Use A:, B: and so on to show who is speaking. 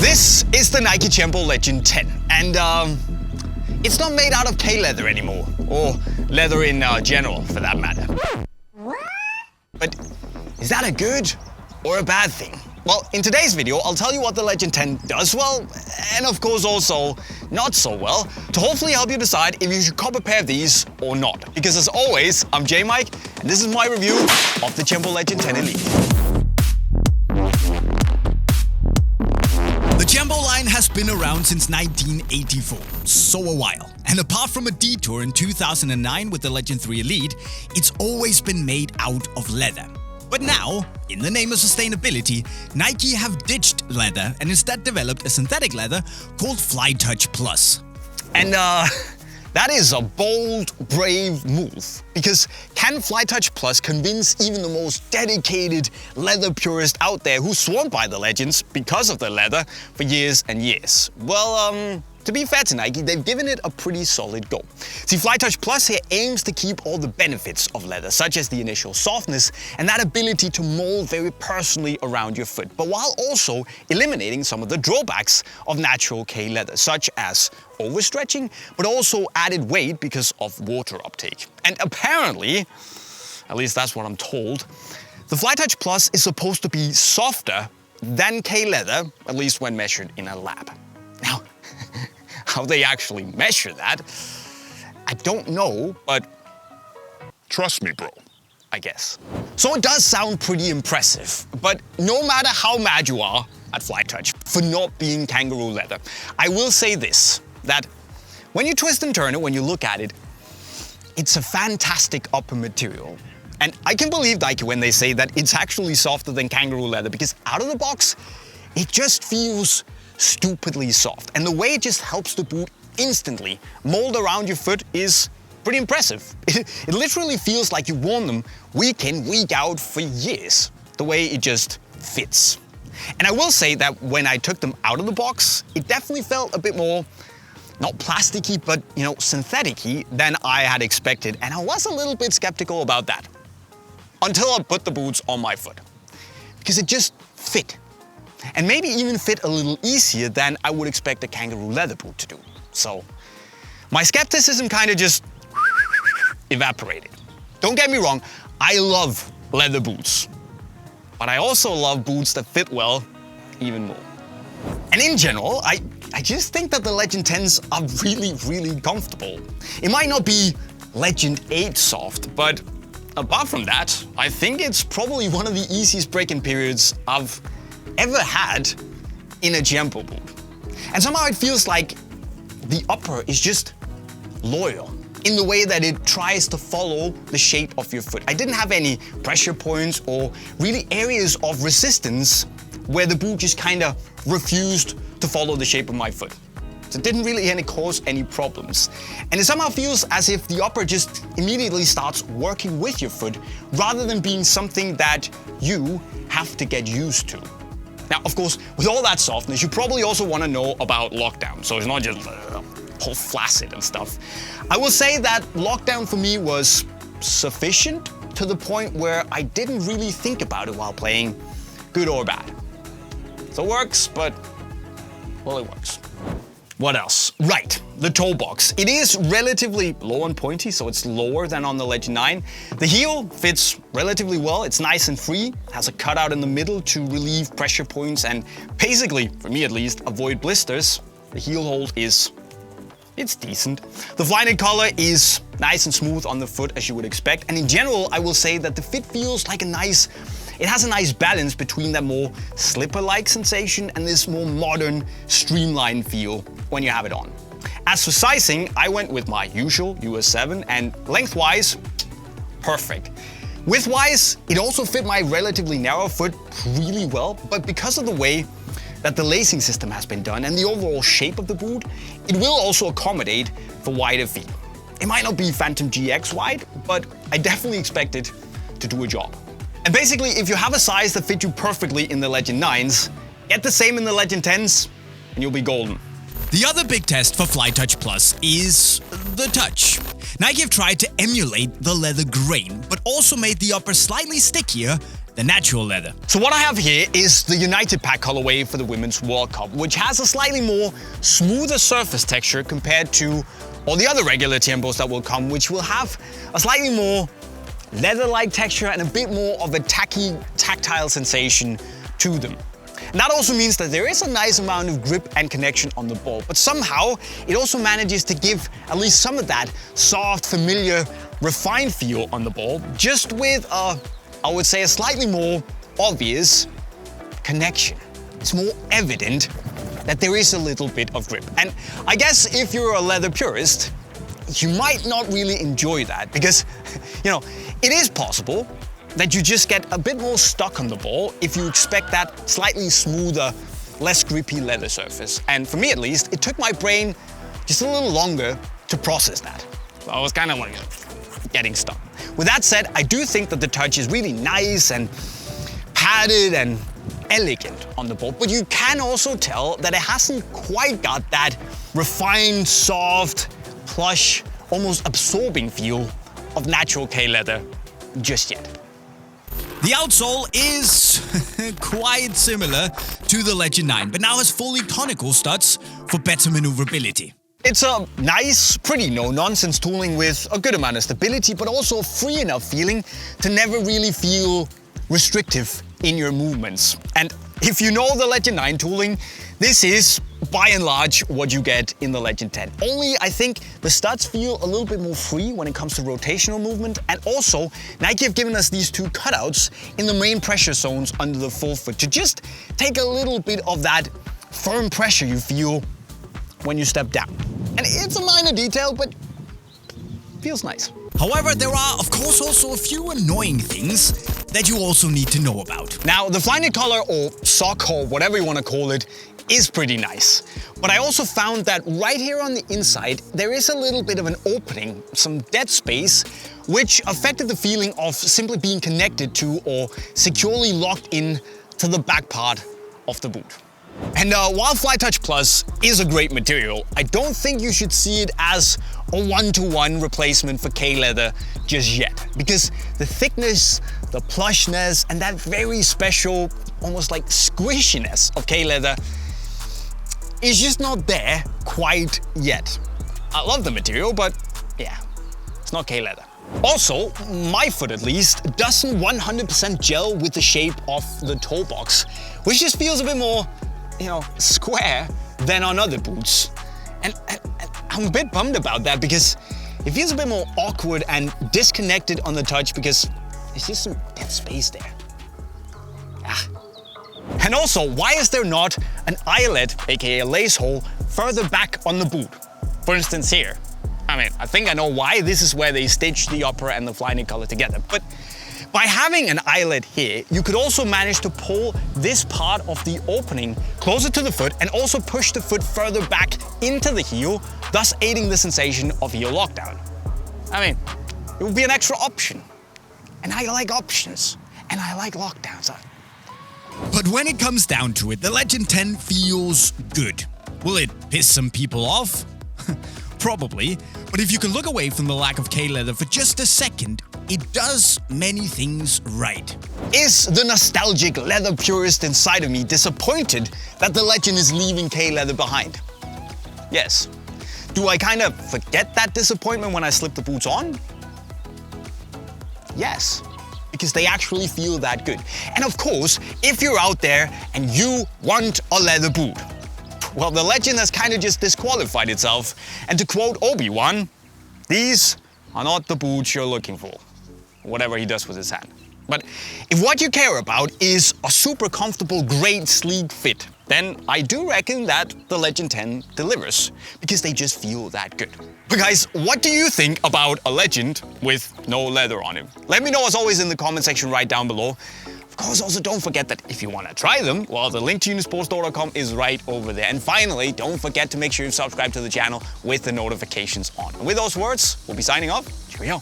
A: This is the Nike Tiempo Legend 10, and it's not made out of K-leather anymore, or leather in general, for that matter. But is that a good or a bad thing? Well, in today's video, I'll tell you what the Legend 10 does well, and of course also not so well, to hopefully help you decide if you should cop a pair of these or not. Because as always, I'm JayMike, and this is my review of the Tiempo Legend 10 Elite.
B: The Tiempo line has been around since 1984, so a while. And apart from a detour in 2009 with the Legend 3 Elite, it's always been made out of leather. But now, in the name of sustainability, Nike have ditched leather and instead developed a synthetic leather called Flytouch Plus.
A: And that is a bold, brave move. Because can Flytouch Plus convince even the most dedicated leather purist out there who sworn by the Legends because of the leather for years and years? Well, to be fair to Nike, they've given it a pretty solid go. See, Flytouch Plus here aims to keep all the benefits of leather, such as the initial softness and that ability to mold very personally around your foot, but while also eliminating some of the drawbacks of natural K leather, such as overstretching, but also added weight because of water uptake. And apparently, at least that's what I'm told, the Flytouch Plus is supposed to be softer than K leather, at least when measured in a lab. Now, how they actually measure that, I don't know, but
C: trust me, bro,
A: I guess. So it does sound pretty impressive, but no matter how mad you are at Flytouch for not being kangaroo leather, I will say this, that when you twist and turn it, when you look at it, it's a fantastic upper material. And I can believe Nike when they say that it's actually softer than kangaroo leather, because out of the box, it just feels stupidly soft. And the way it just helps the boot instantly mold around your foot is pretty impressive. It literally feels like you've worn them week in, week out for years, the way it just fits. And I will say that when I took them out of the box, it definitely felt a bit more, not plasticky, but synthetic-y than I had expected. And I was a little bit skeptical about that until I put the boots on my foot, because it just fit. And maybe even fit a little easier than I would expect a kangaroo leather boot to do. So my skepticism kind of just evaporated. Don't get me wrong, I love leather boots, but I also love boots that fit well even more. And in general, I just think that the Legend 10s are really, really comfortable. It might not be Legend 8 soft, but apart from that, I think it's probably one of the easiest break-in periods I've ever had in a Tiempo boot. And somehow it feels like the upper is just loyal in the way that it tries to follow the shape of your foot. I didn't have any pressure points or really areas of resistance where the boot just kind of refused to follow the shape of my foot. So it didn't really cause any problems. And it somehow feels as if the upper just immediately starts working with your foot rather than being something that you have to get used to. Now, of course, with all that softness, you probably also want to know about lockdown, so it's not just all flaccid and stuff. I will say that lockdown for me was sufficient to the point where I didn't really think about it while playing, good or bad. So it works, but, well, it works. What else? Right, the toe box. It is relatively low and pointy, so it's lower than on the Legend 9. The heel fits relatively well. It's nice and free, has a cutout in the middle to relieve pressure points and basically, for me at least, avoid blisters. The heel hold it's decent. The Flyknit collar is nice and smooth on the foot as you would expect. And in general, I will say that the fit feels like it has a nice balance between that more slipper-like sensation and this more modern, streamlined feel when you have it on. As for sizing, I went with my usual US 7, and lengthwise, perfect. Widthwise, it also fit my relatively narrow foot really well, but because of the way that the lacing system has been done and the overall shape of the boot, it will also accommodate for wider feet. It might not be Phantom GX wide, but I definitely expect it to do a job. And basically, if you have a size that fits you perfectly in the Legend 9s, get the same in the Legend 10s, and you'll be golden.
B: The other big test for Flytouch Plus is the touch. Nike have tried to emulate the leather grain, but also made the upper slightly stickier the natural leather.
A: So what I have here is the United Pack colorway for the Women's World Cup, which has a slightly more smoother surface texture compared to all the other regular Tiempos that will come, which will have a slightly more leather-like texture and a bit more of a tacky, tactile sensation to them. And that also means that there is a nice amount of grip and connection on the ball, but somehow it also manages to give at least some of that soft, familiar, refined feel on the ball, just with I would say a slightly more obvious connection. It's more evident that there is a little bit of grip. And I guess if you're a leather purist, you might not really enjoy that because, you know, it is possible that you just get a bit more stuck on the ball if you expect that slightly smoother, less grippy leather surface. And for me at least, it took my brain just a little longer to process that. So I was kind of like getting stuck. With that said, I do think that the touch is really nice and padded and elegant on the ball, but you can also tell that it hasn't quite got that refined, soft, plush, almost absorbing feel of natural K leather just yet.
B: The outsole is quite similar to the Legend 9, but now has fully conical studs for better maneuverability.
A: It's a nice, pretty no-nonsense tooling with a good amount of stability, but also a free enough feeling to never really feel restrictive in your movements. And if you know the Legend 9 tooling, this is by and large what you get in the Legend 10. Only I think the studs feel a little bit more free when it comes to rotational movement, and also Nike have given us these two cutouts in the main pressure zones under the forefoot to just take a little bit of that firm pressure you feel when you step down. And it's a minor detail, but feels nice.
B: However, there are of course also a few annoying things that you also need to know about.
A: Now, the Flyknit collar or sock or whatever you want to call it is pretty nice. But I also found that right here on the inside, there is a little bit of an opening, some dead space, which affected the feeling of simply being connected to or securely locked in to the back part of the boot. And while Flytouch Plus is a great material, I don't think you should see it as a one-to-one replacement for K-leather just yet. Because the thickness, the plushness, and that very special, almost like squishiness of K-leather is just not there quite yet. I love the material, but yeah, it's not K-leather. Also, my foot at least doesn't 100% gel with the shape of the toe box, which just feels a bit more, you know, square than on other boots. And I'm a bit bummed about that because it feels a bit more awkward and disconnected on the touch because there's just some dead space there. And also, why is there not an eyelet, aka a lace hole, further back on the boot? For instance here. I mean, I think I know why. This is where they stitched the upper and the Flyknit collar together. But by having an eyelet here, you could also manage to pull this part of the opening closer to the foot and also push the foot further back into the heel, thus aiding the sensation of heel lockdown. I mean, it would be an extra option. And I like options. And I like lockdowns.
B: But when it comes down to it, the Legend 10 feels good. Will it piss some people off? Probably, but if you can look away from the lack of K-leather for just a second, it does many things right.
A: Is the nostalgic leather purist inside of me disappointed that the Legend is leaving K-leather behind? Yes. Do I kind of forget that disappointment when I slip the boots on? Yes. Because they actually feel that good. And of course, if you're out there and you want a leather boot, well, the Legend has kind of just disqualified itself. And to quote Obi-Wan, these are not the boots you're looking for. Whatever he does with his hand. But if what you care about is a super comfortable, great, sleek fit, then I do reckon that the Legend 10 delivers, because they just feel that good. But guys, what do you think about a Legend with no leather on it? Let me know as always in the comment section right down below. Of course, also don't forget that if you want to try them, well, the link to unisportstore.com is right over there. And finally, don't forget to make sure you subscribe to the channel with the notifications on. And with those words, we'll be signing off. Cheerio.